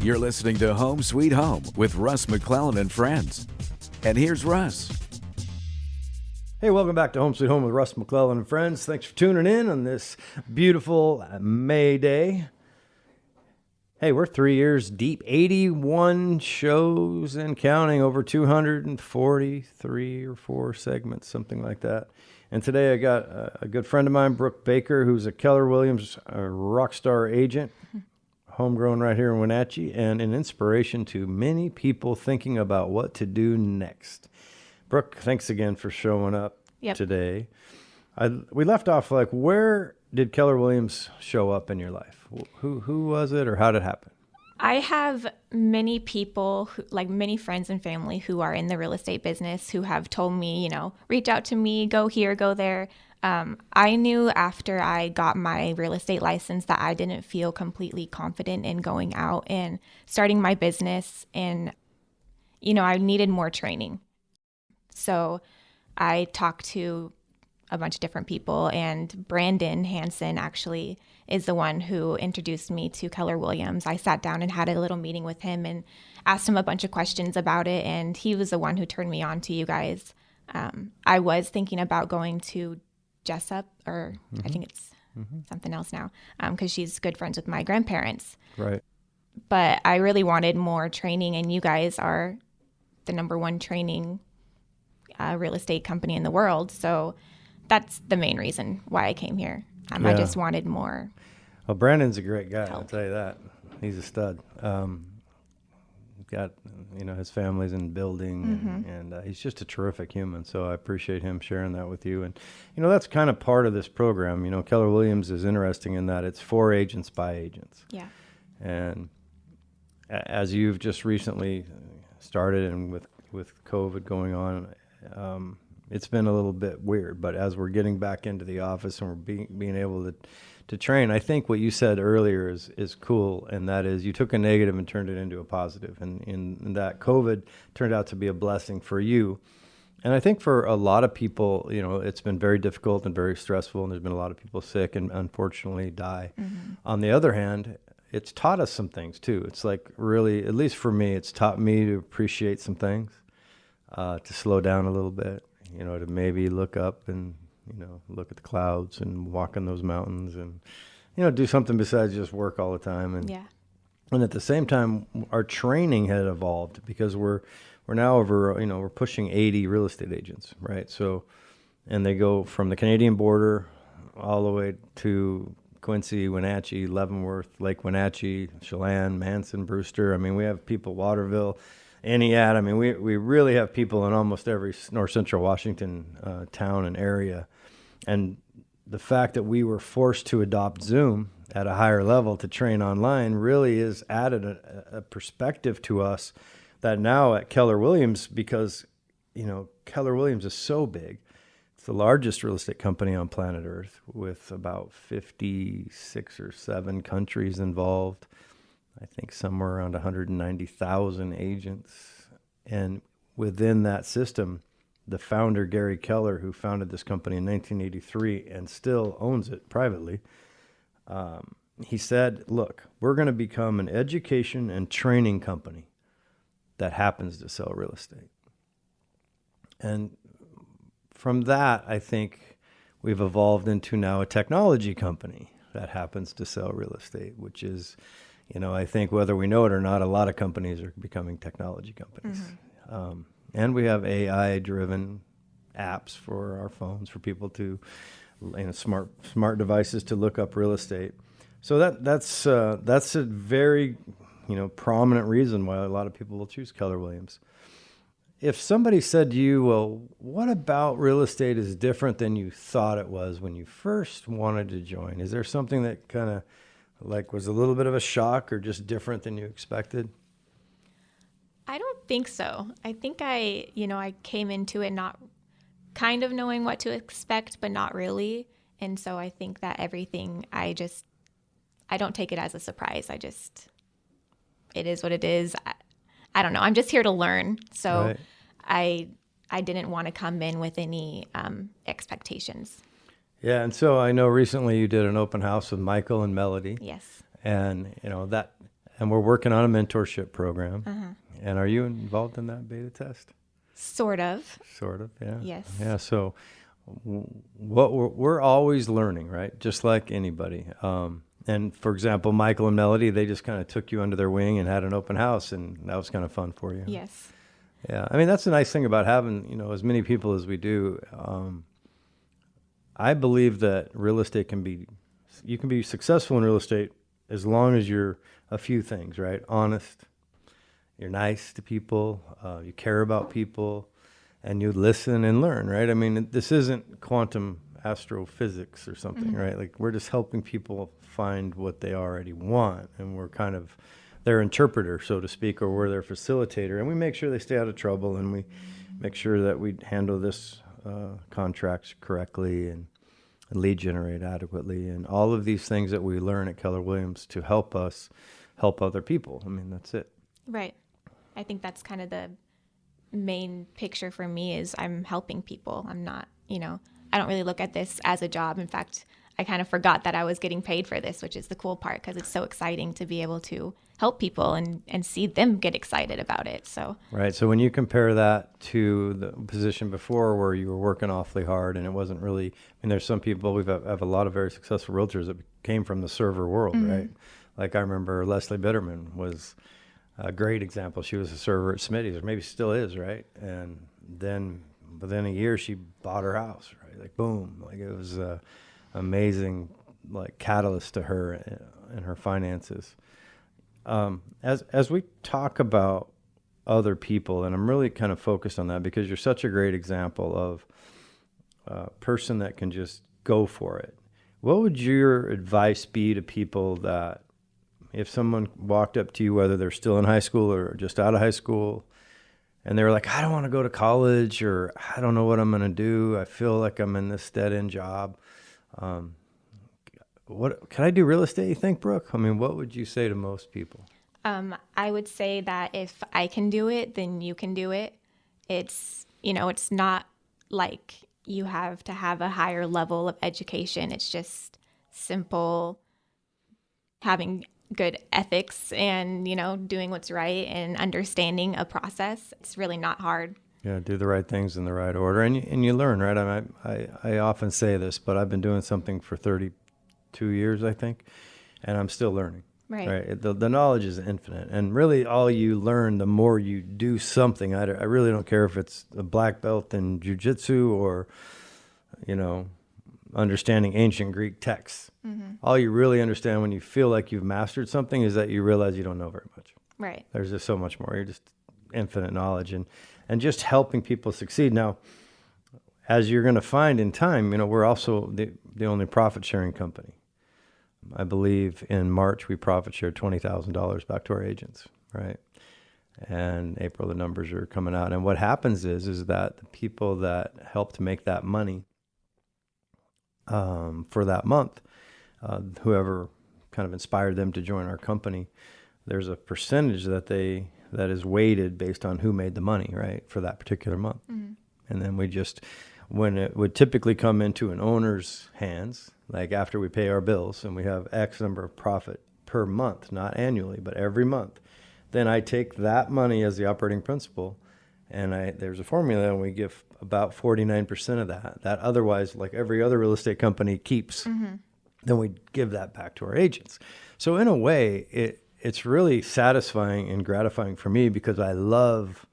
You're listening to Home Sweet Home with Russ, McClellan, and friends. And here's Russ. Hey, welcome back to Home Sweet Home with Russ, McClellan, and friends. Thanks for tuning in on this beautiful May day. Hey, we're 3 years deep, 81 shows and counting, over 243 or 4 segments, something like that. And today I got a good friend of mine, Brooke Baker, who's a Keller Williams rock star agent, homegrown right here in Wenatchee, and an inspiration to many people thinking about what to do next. Brooke, thanks again for showing up today. We left off where did Keller Williams show up in your life? Who was it, or how did it happen? I have many people, many friends and family who are in the real estate business who have told me, reach out to me, go here, go there. I knew after I got my real estate license that I didn't feel completely confident in going out and starting my business. And, I needed more training. So I talked to a bunch of different people, and Brandon Hansen actually is the one who introduced me to Keller Williams. I sat down and had a little meeting with him and asked him a bunch of questions about it, and he was the one who turned me on to you guys. I was thinking about going to Jessup, or I think it's something else now, because she's good friends with my grandparents. Right. But I really wanted more training, and you guys are the number one training real estate company in the world. So that's the main reason why I came here. I just wanted more. Well, Brandon's a great guy, help. I'll tell you that. He's a stud. Got, his family's in building, and he's just a terrific human. So I appreciate him sharing that with you. And, that's kind of part of this program. Keller Williams is interesting in that it's for agents by agents. Yeah. And as you've just recently started, and with COVID going on, it's been a little bit weird, but as we're getting back into the office and we're being able to train, I think what you said earlier is cool, and that is you took a negative and turned it into a positive, and that COVID turned out to be a blessing for you. And I think for a lot of people, it's been very difficult and very stressful, and there's been a lot of people sick and unfortunately die. On the other hand, it's taught us some things too. It's really, at least for me, it's taught me to appreciate some things, to slow down a little bit. To maybe look up and, look at the clouds and walk on those mountains and, do something besides just work all the time. And at the same time, our training had evolved because we're now over, we're pushing 80 real estate agents, right? So, and they go from the Canadian border all the way to Quincy, Wenatchee, Leavenworth, Lake Wenatchee, Chelan, Manson, Brewster. I mean, we have people, Waterville, Entiat. I mean, we really have people in almost every north central Washington town and area. And the fact that we were forced to adopt Zoom at a higher level to train online really has added a perspective to us that now at Keller Williams, because, Keller Williams is so big. It's the largest real estate company on planet Earth with about 56 or 7 countries involved. I think somewhere around 190,000 agents. And within that system, the founder, Gary Keller, who founded this company in 1983 and still owns it privately, he said, look, we're going to become an education and training company that happens to sell real estate. And from that, I think we've evolved into now a technology company that happens to sell real estate, which is... I think whether we know it or not, a lot of companies are becoming technology companies. And we have AI-driven apps for our phones for people to, smart devices to look up real estate. So that's a very, prominent reason why a lot of people will choose Keller Williams. If somebody said to you, well, what about real estate is different than you thought it was when you first wanted to join? Is there something that kind of was a little bit of a shock or just different than you expected? I don't think so. I think I came into it not kind of knowing what to expect, but not really. And so I think that everything, I don't take it as a surprise. It is what it is. I don't know. I'm just here to learn. So right. I didn't want to come in with any expectations. Yeah, and so I know recently you did an open house with Michael and Melody. Yes. And, that And we're working on a mentorship program. And are you involved in that beta test? Sort of. Sort of, yeah. Yes. Yeah, so what we're always learning, right? Just like anybody. And for example, Michael and Melody, they just kind of took you under their wing and had an open house, and that was kind of fun for you. Yes. Yeah, I mean, that's the nice thing about having, as many people as we do. I believe that you can be successful in real estate as long as you're a few things, right? Honest, you're nice to people, you care about people, and you listen and learn, right? I mean, this isn't quantum astrophysics or something, right? Like, we're just helping people find what they already want, and we're kind of their interpreter, so to speak, or we're their facilitator, and we make sure they stay out of trouble, and we make sure that we handle this contracts correctly and lead generate adequately, and all of these things that we learn at Keller Williams to help us help other people. I mean, that's it. Right. I think that's kind of the main picture for me is I'm helping people. I'm not, I don't really look at this as a job. In fact, I kind of forgot that I was getting paid for this, which is the cool part because it's so exciting to be able to help people and see them get excited about it. So right. So when you compare that to the position before where you were working awfully hard and it wasn't really, there's some people, we have a lot of very successful realtors that came from the server world, right? Like I remember Leslie Bitterman was a great example. She was a server at Smitty's, or maybe still is, right? And then within a year, she bought her house, right? Like boom, like it was amazing, like catalyst to her and her finances. As we talk about other people, and I'm really kind of focused on that because you're such a great example of a person that can just go for it. What would your advice be to people that if someone walked up to you, whether they're still in high school or just out of high school, and they were like, I don't want to go to college, or I don't know what I'm going to do. I feel like I'm in this dead-end job. What can I do real estate, you think, Brooke? I mean, what would you say to most people? I would say that if I can do it, then you can do it. It's, it's not like you have to have a higher level of education. It's just simple having good ethics and, doing what's right and understanding a process. It's really not hard. Yeah, do the right things in the right order, and you learn, right? I often say this, but I've been doing something for 32 years, I think, and I'm still learning. Right. The knowledge is infinite, and really, all you learn, the more you do something. I really don't care if it's a black belt in jiu-jitsu or, understanding ancient Greek texts. All you really understand when you feel like you've mastered something is that you realize you don't know very much. Right. There's just so much more. You're just infinite knowledge, and just helping people succeed. Now, as you're going to find in time, we're also the only profit-sharing company. I believe in March we profit shared $20,000 back to our agents, right? And April the numbers are coming out. And what happens is that the people that helped make that money for that month, whoever kind of inspired them to join our company, there's a percentage that is weighted based on who made the money, right, for that particular month. And then when it would typically come into an owner's hands, like after we pay our bills and we have X number of profit per month, not annually, but every month, then I take that money as the operating principal, and there's a formula, and we give about 49% of that otherwise, like every other real estate company keeps. Then we give that back to our agents. So in a way, it's really satisfying and gratifying for me because I love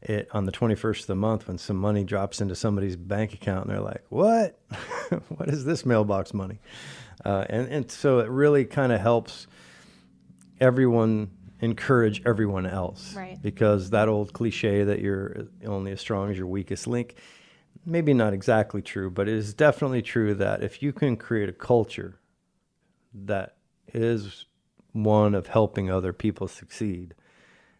it on the 21st of the month when some money drops into somebody's bank account and they're like, what? What is this mailbox money? And so it really kind of helps everyone encourage everyone else. Right. Because that old cliche that you're only as strong as your weakest link, maybe not exactly true, but it is definitely true that if you can create a culture that is one of helping other people succeed,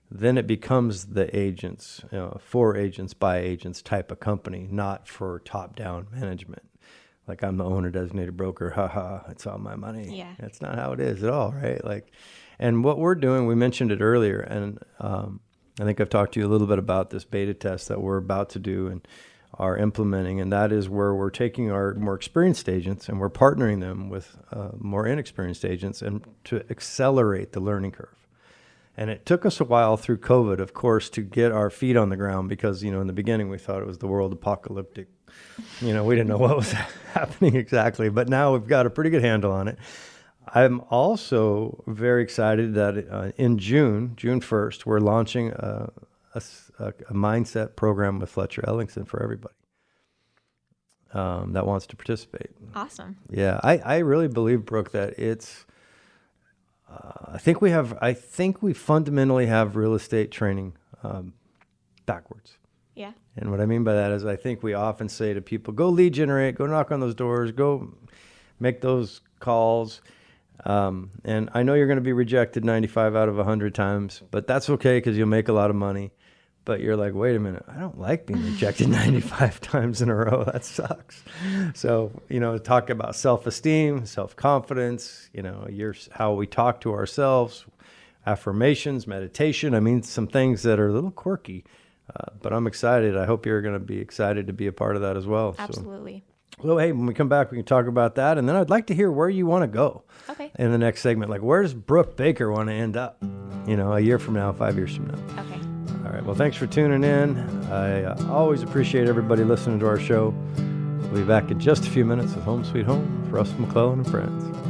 then it becomes the agents, for agents, by agents type of company, not for top-down management. Like I'm the owner designated broker, it's all my money. Yeah. That's not how it is at all, right? And what we're doing, we mentioned it earlier, and I think I've talked to you a little bit about this beta test that we're about to do and are implementing, and that is where we're taking our more experienced agents and we're partnering them with more inexperienced agents and to accelerate the learning curve. And it took us a while through COVID, of course, to get our feet on the ground because, in the beginning we thought it was the world apocalyptic. We didn't know what was happening exactly, but now we've got a pretty good handle on it. I'm also very excited that in June 1st, we're launching a mindset program with Fletcher Ellingson for everybody that wants to participate. Awesome. Yeah, I really believe, Brooke, that it's. I think we fundamentally have real estate training backwards. Yeah. And what I mean by that is I think we often say to people, go lead generate, go knock on those doors, go make those calls. And I know you're going to be rejected 95 out of 100 times, but that's okay because you'll make a lot of money. But you're like, wait a minute, I don't like being rejected 95 times in a row. That sucks. So, talk about self-esteem, self-confidence, how we talk to ourselves, affirmations, meditation. I mean, some things that are a little quirky, but I'm excited. I hope you're going to be excited to be a part of that as well. Absolutely. So, hey, when we come back, we can talk about that. And then I'd like to hear where you want to go in the next segment. Like, where does Brooke Baker want to end up, a year from now, 5 years from now? Okay. All right. Well, thanks for tuning in. I always appreciate everybody listening to our show. We'll be back in just a few minutes with Home Sweet Home with Russ, McClellan, and Friends.